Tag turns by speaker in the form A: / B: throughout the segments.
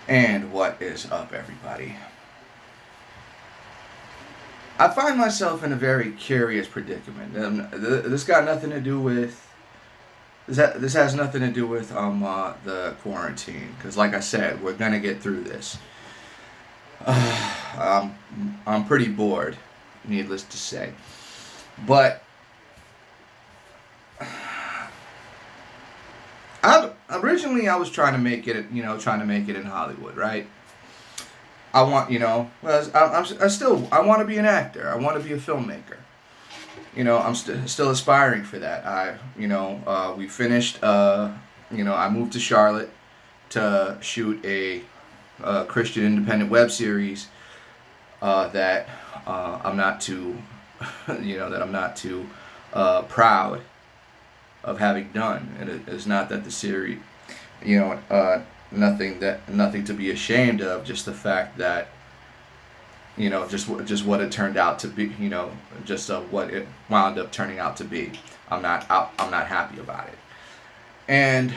A: And what is up, everybody? I find myself in a very curious predicament. This got nothing to do with this has nothing to do with the quarantine, because like I said, we're gonna get through this. I'm pretty bored, needless to say, but I was trying to make it, trying to make it in Hollywood, right? I want, well, I still, I want to be an actor. I want to be a filmmaker. I'm still aspiring for that. We finished, I moved to Charlotte to shoot a Christian independent web series that I'm not too, that I'm not too proud of having done. And it's not that the series, nothing to be ashamed of. Just the fact that just what it turned out to be. Just what it wound up turning out to be. I'm not happy about it. And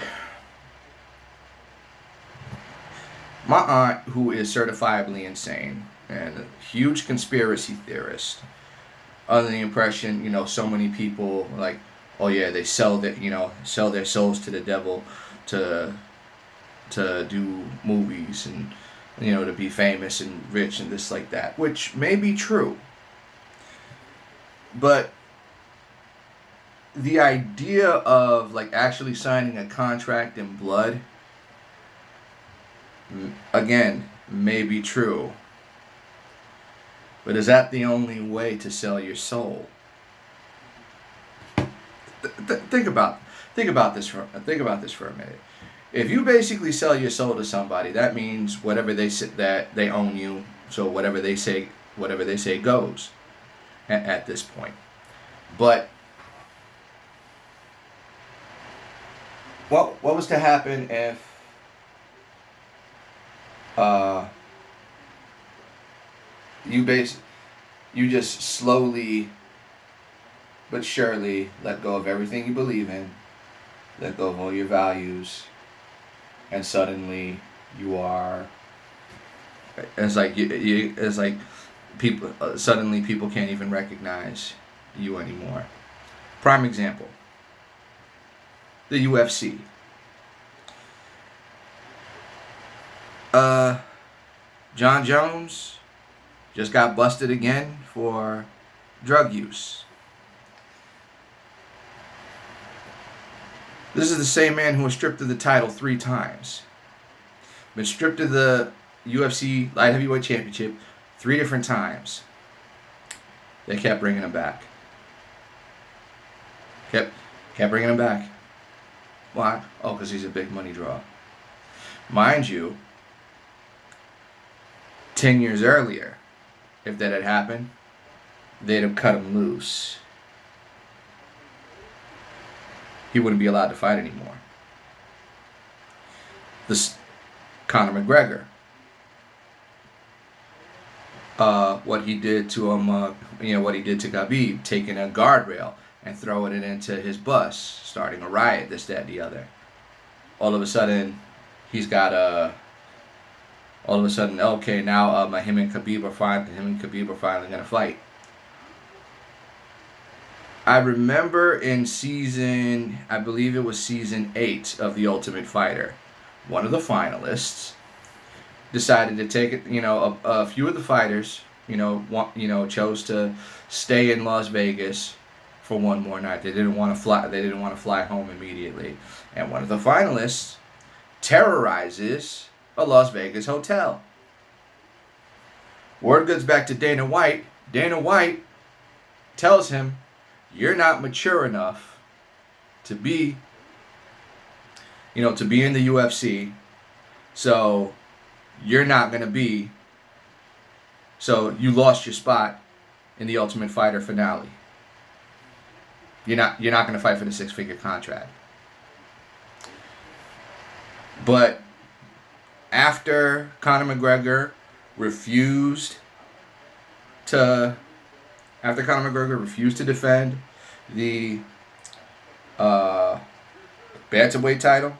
A: my aunt, who is certifiably insane and a huge conspiracy theorist, under the impression, so many people like, oh yeah, they sell their souls to the devil to do movies and to be famous and rich and this like that, which may be true, but the idea of like actually signing a contract in blood, again, may be true, but is that the only way to sell your soul? Think about think about this for a minute. If you basically sell your soul to somebody, that means whatever they say, that they own you. So whatever they say goes at this point. But what was to happen if uh, you base you just slowly but surely let go of everything you believe in, let go of all your values, and suddenly you are. It's like people suddenly people can't even recognize you anymore. Prime example: the UFC. Uh, John Jones just got busted again for drug use. This is the same man who was stripped of the title 3 times. Been stripped of the UFC light heavyweight championship 3 different times. They kept bringing him back. Kept bringing him back. Why? Oh, because he's a big money draw. Mind you, 10 years earlier, if that had happened, they'd have cut him loose. He wouldn't be allowed to fight anymore. This Conor McGregor, what he did to him, what he did to Khabib, taking a guardrail and throwing it into his bus, starting a riot, this, that, the other. All of a sudden, he's got a. All of a sudden, okay, now him and Khabib are finally gonna fight. I remember in I believe it was season 8 of The Ultimate Fighter, one of the finalists decided to take it. A few of the fighters, chose to stay in Las Vegas for one more night. They didn't want to fly. They didn't want to fly home immediately. And one of the finalists terrorizes a Las Vegas hotel. Word goes back to Dana White. Dana White tells him, "You're not mature enough to be, to be in the UFC. So you're not going to be. So you lost your spot in the Ultimate Fighter finale. You're not going to fight for the 6-figure contract." But after Conor McGregor refused to defend the bantamweight title,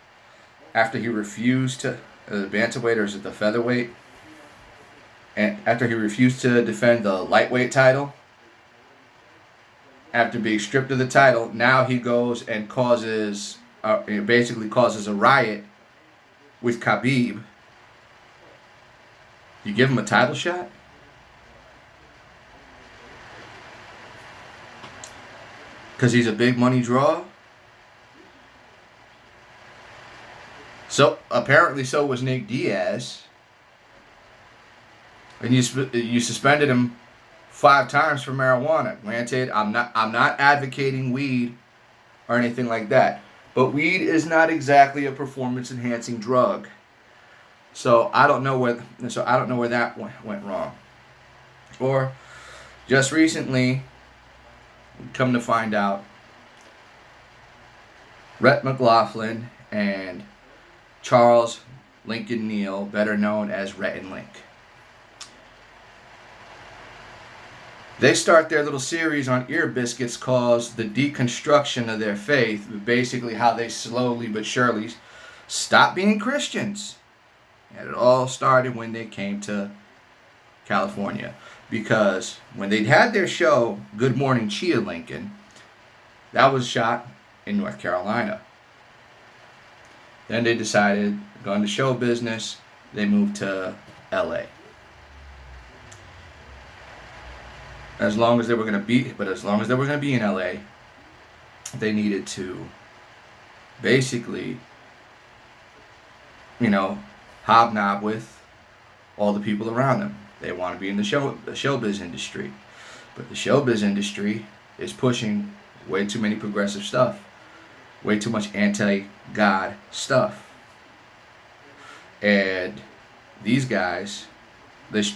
A: after he refused to the bantamweight or is it the featherweight? And after he refused to defend the lightweight title, after being stripped of the title, now he goes and basically causes a riot with Khabib. You give him a title shot? Because he's a big money draw? So apparently so was Nick Diaz. And you suspended him 5 times for marijuana. Granted, I'm not advocating weed or anything like that. But weed is not exactly a performance enhancing drug. So I don't know where that went wrong. Or just recently, come to find out, Rhett McLaughlin and Charles Lincoln Neal, better known as Rhett and Link, they start their little series on Ear Biscuits called The Deconstruction of Their Faith, basically how they slowly but surely stopped being Christians. And it all started when they came to California. Because when they had their show, Good Morning Chia Lincoln, that was shot in North Carolina. Then they decided, going to show business, they moved to LA. As long as they were going to be in LA, they needed to basically, hobnob with all the people around them. They want to be in the showbiz industry. But the showbiz industry is pushing way too many progressive stuff. Way too much anti-God stuff. And these guys, just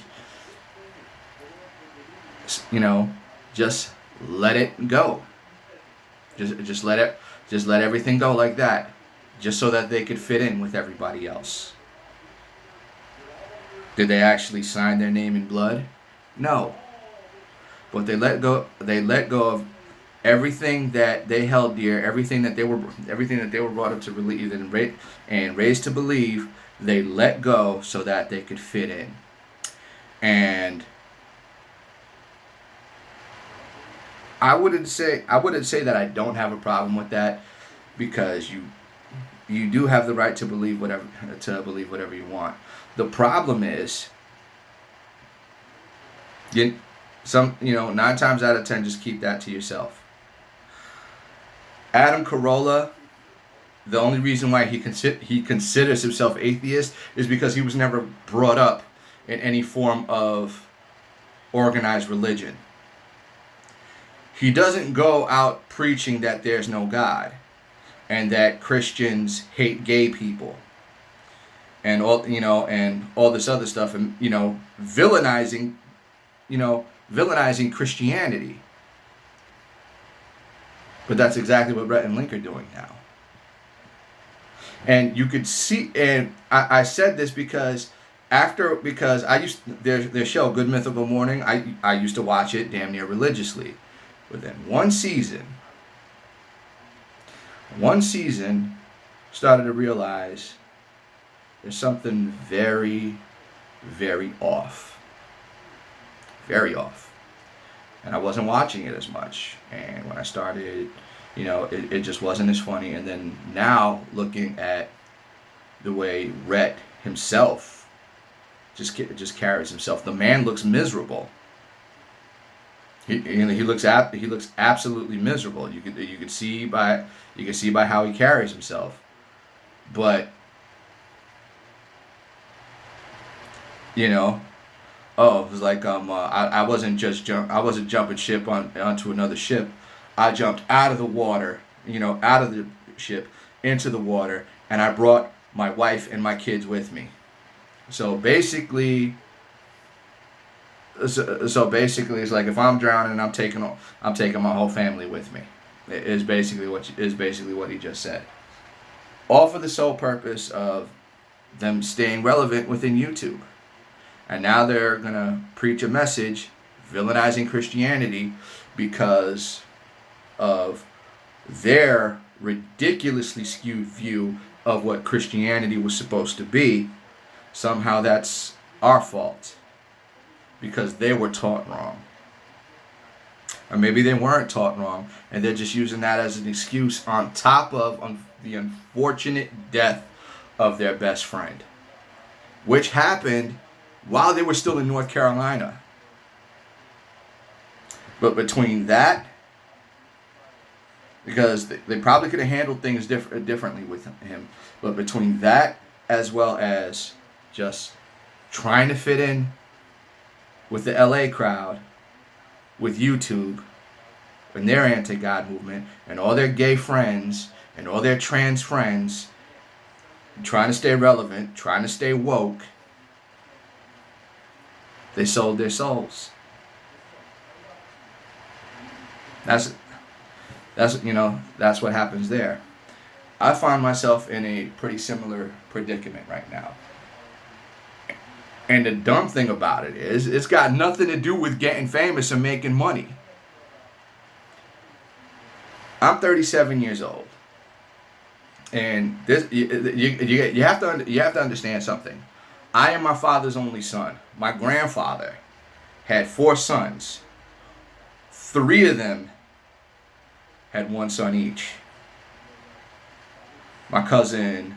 A: let it go. Just let everything go like that. Just so that they could fit in with everybody else. Did they actually sign their name in blood? No. But they let go of everything that they held dear, everything that they were brought up to believe and raised to believe. They let go so that they could fit in. And I wouldn't say that I don't have a problem with that, because you do have the right to believe whatever you want. The problem is, 9 times out of 10, just keep that to yourself. Adam Carolla, the only reason why he considers himself atheist is because he was never brought up in any form of organized religion. He doesn't go out preaching that there's no God and that Christians hate gay people and all this other stuff, and villainizing Christianity. But that's exactly what Rhett and Link are doing now. And you could see, and I said this because their show, Good Mythical Morning, I used to watch it damn near religiously. Within one season, started to realize there's something very, very off. Very off. And I wasn't watching it as much. And when I started, it just wasn't as funny. And then now, looking at the way Rhett himself just carries himself, the man looks miserable. He looks absolutely miserable. You could see by how he carries himself. But it was like I wasn't jumping ship onto another ship. I jumped out of the water, out of the ship into the water, and I brought my wife and my kids with me. So basically, it's like if I'm drowning, I'm taking my whole family with me. Is basically what he just said. All for the sole purpose of them staying relevant within YouTube. And now they're going to preach a message villainizing Christianity because of their ridiculously skewed view of what Christianity was supposed to be, somehow that's our fault because they were taught wrong. Or maybe they weren't taught wrong and they're just using that as an excuse on top of the unfortunate death of their best friend, which happened while they were still in North Carolina. But between that, because they probably could have handled things differently with him, but between that as well as just trying to fit in with the LA crowd, with YouTube and their anti-God movement and all their gay friends and all their trans friends, trying to stay relevant, trying to stay woke, they sold their souls. That's what happens there. I find myself in a pretty similar predicament right now. And the dumb thing about it is, it's got nothing to do with getting famous and making money. I'm 37 years old. And this you have to understand something. I am my father's only son. My grandfather had 4 sons. 3 of them had 1 son each. My cousin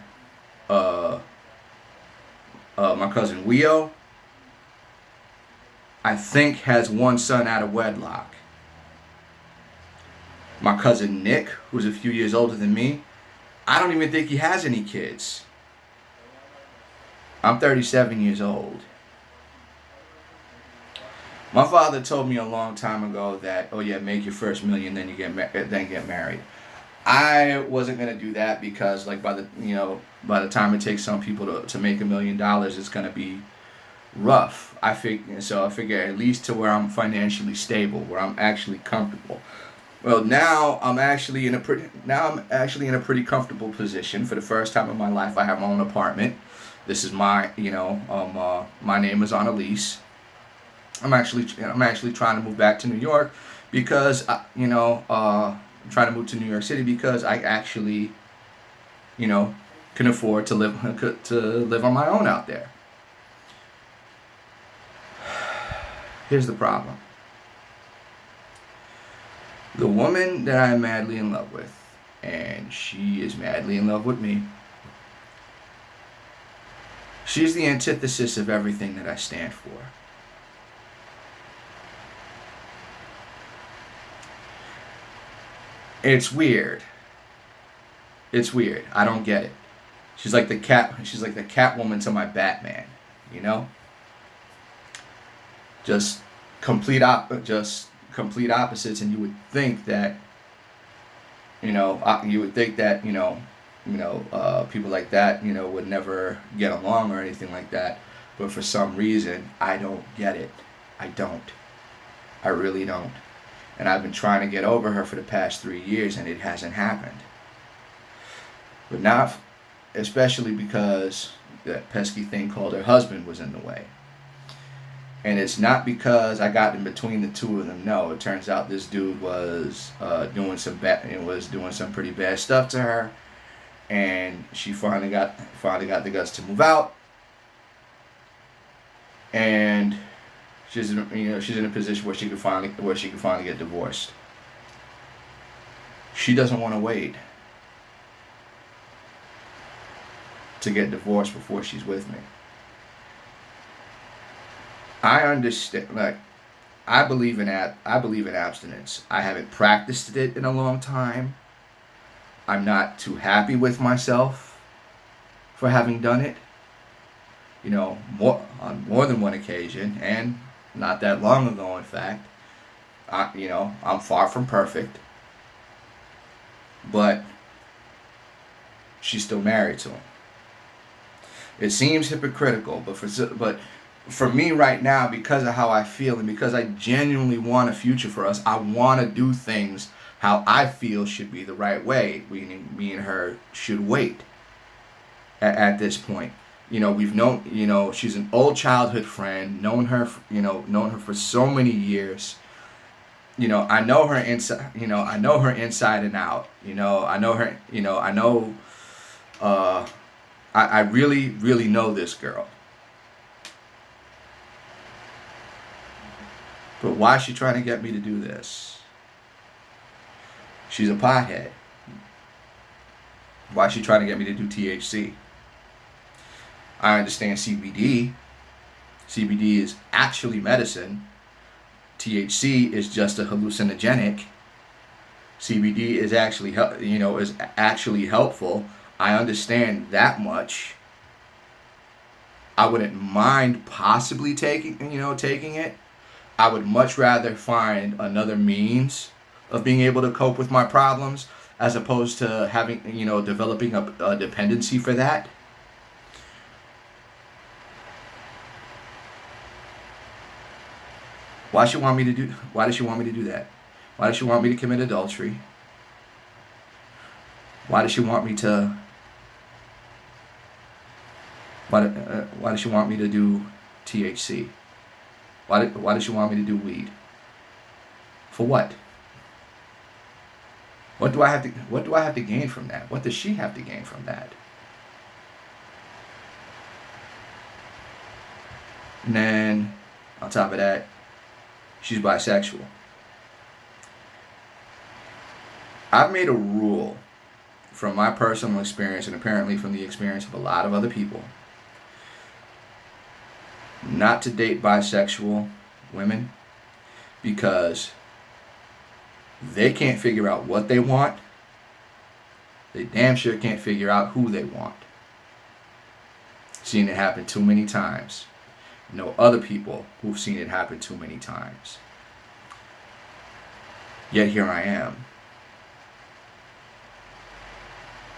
A: Weo, I think, has 1 son out of wedlock. My cousin Nick, who's a few years older than me, I don't even think he has any kids. I'm 37 years old. My father told me a long time ago that, oh yeah, make your first million, then get married. I wasn't gonna do that because, like, by the time it takes some people to make $1 million, it's gonna be rough. I figure at least to where I'm financially stable, where I'm actually comfortable. Well, now I'm actually in a pretty comfortable position. For the first time in my life, I have my own apartment. This is my name is on a lease. I'm actually trying to move back to New York because I'm trying to move to New York City because I actually, can afford to live on my own out there. Here's the problem. The woman that I am madly in love with, and she is madly in love with me, she's the antithesis of everything that I stand for. It's weird. I don't get it. She's like the Catwoman to my Batman, Just complete opposites, and you would think that people like that, would never get along or anything like that. But for some reason, I don't get it. I don't. I really don't. And I've been trying to get over her for the past 3 years, and it hasn't happened. But not, especially because that pesky thing called her husband was in the way. And it's not because I got in between the two of them. No, it turns out this dude was doing some pretty bad stuff to her, and she finally got the guts to move out. And she's in a position where she can finally get divorced. She doesn't want to wait to get divorced before she's with me. I understand. I believe in abstinence. I haven't practiced it in a long time. I'm not too happy with myself for having done it. On more than one occasion, and not that long ago, in fact. I'm far from perfect, but she's still married to him. It seems hypocritical, but for me right now, because of how I feel and because I genuinely want a future for us, I want to do things how I feel should be the right way. Me and her should wait at this point. We've known, she's an old childhood friend, known her for so many years. I know her inside and out. I know Uh, I really, really know this girl. But why is she trying to get me to do this? She's a pothead. Why is she trying to get me to do THC? I understand CBD. CBD is actually medicine. THC is just a hallucinogenic. CBD is actually, is actually helpful. I understand that much. I wouldn't mind possibly taking it. I would much rather find another means of being able to cope with my problems as opposed to having, developing a dependency for that. Why does she want me to do that? Why does she want me to commit adultery? Why does she want me to why does she want me to do THC? Why does she want me to do weed? For what? What do I have to gain from that? What does she have to gain from that? And then on top of that, she's bisexual. I've made a rule from my personal experience and apparently from the experience of a lot of other people not to date bisexual women because they can't figure out what they want. They damn sure can't figure out who they want. Seen it happen too many times. Know other people who've seen it happen too many times. Yet here I am.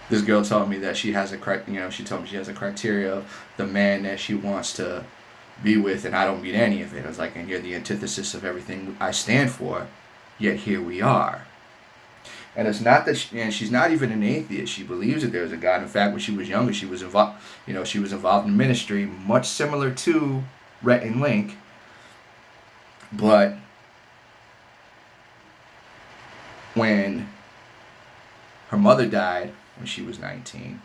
A: This girl told me that she has she told me she has a criteria of the man that she wants to be with, and I don't meet any of it. I was like, and you're the antithesis of everything I stand for, yet here we are. And it's not that she's not even an atheist. She believes that there's a God. In fact, when she was younger, she was involved in ministry, much similar to Rhett and Link. But when her mother died when she was 19,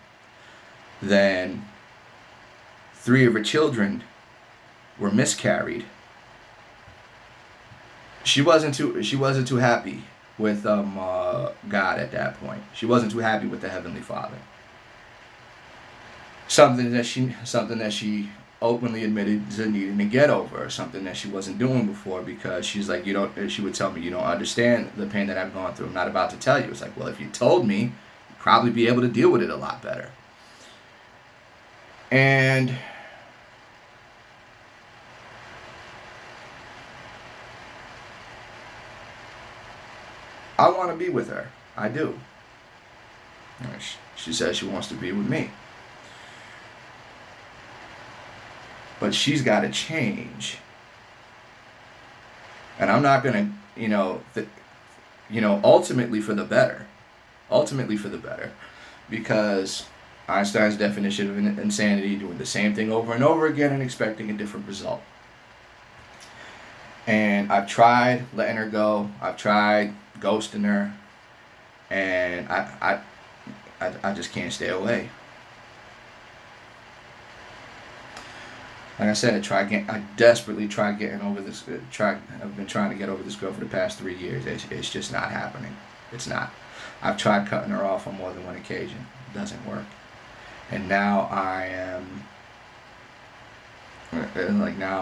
A: then 3 of her children were miscarried. She wasn't too happy with God at that point. She wasn't too happy with the Heavenly Father. Something that she openly admitted to needing to get over, something that she wasn't doing before, because she's like, she would tell me, you don't understand the pain that I've gone through. I'm not about to tell you. It's like, well, if you told me, you'd probably be able to deal with it a lot better. And I want to be with her. I do. She says she wants to be with me. But she's got to change. And I'm not going to, ultimately for the better. Ultimately for the better. Because Einstein's definition of insanity, doing the same thing over and over again and expecting a different result. And I've tried letting her go. I've tried ghosting her. And I just can't stay away. Like I said, I desperately tried getting over this. I've been trying to get over this girl for the past 3 years. It's just not happening. It's not. I've tried cutting her off on more than one occasion. It doesn't work. And now I'm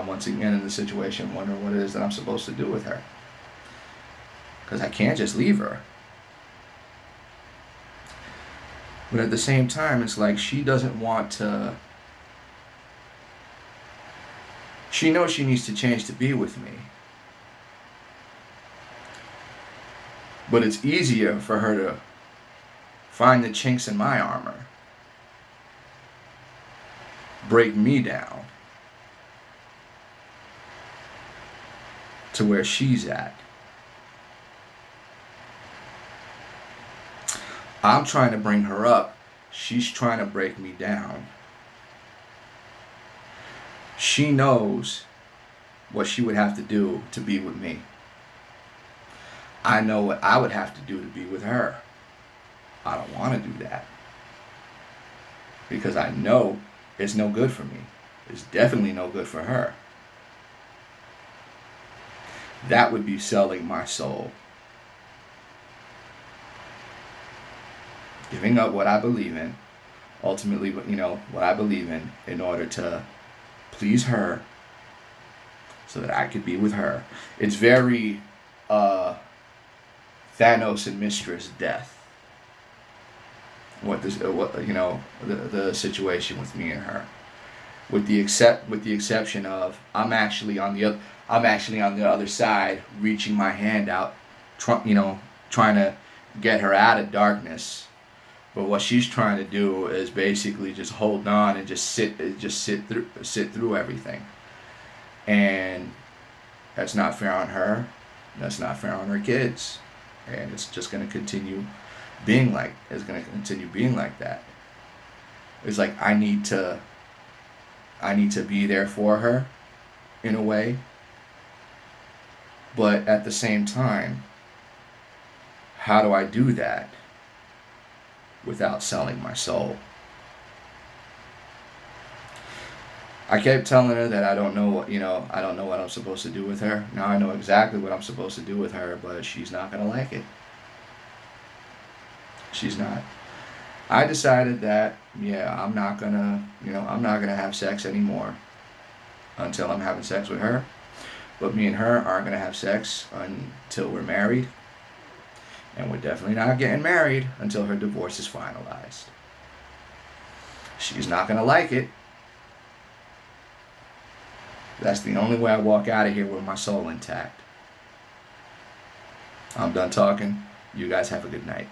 A: once again in the situation wondering what it is that I'm supposed to do with her. Because I can't just leave her. But at the same time, it's like she doesn't want to. She knows she needs to change to be with me. But it's easier for her to find the chinks in my armor, break me down to where she's at. I'm trying to bring her up. She's trying to break me down. She knows what she would have to do to be with me. I know what I would have to do to be with her. I don't want to do that. because I know it's no good for me. It's definitely no good for her. That would be selling my soul. Giving up what I believe in, ultimately, what I believe in order to please her so that I could be with her. It's very Thanos and Mistress Death. The situation with me and her, with the exception of I'm actually on the other side, reaching my hand out, trying to get her out of darkness. But what she's trying to do is basically just hold on and just sit through everything, and that's not fair on her. That's not fair on her kids, and it's just gonna continue being like that. It's like I need to be there for her in a way, but at the same time, how do I do that without selling my soul? I kept telling her that I don't know what I'm supposed to do with her. Now I know exactly what I'm supposed to do with her, but she's not gonna like it. She's not. I decided that, I'm not gonna have sex anymore until I'm having sex with her. But me and her aren't gonna have sex until we're married. And we're definitely not getting married until her divorce is finalized. She's not gonna like it. That's the only way I walk out of here with my soul intact. I'm done talking. You guys have a good night.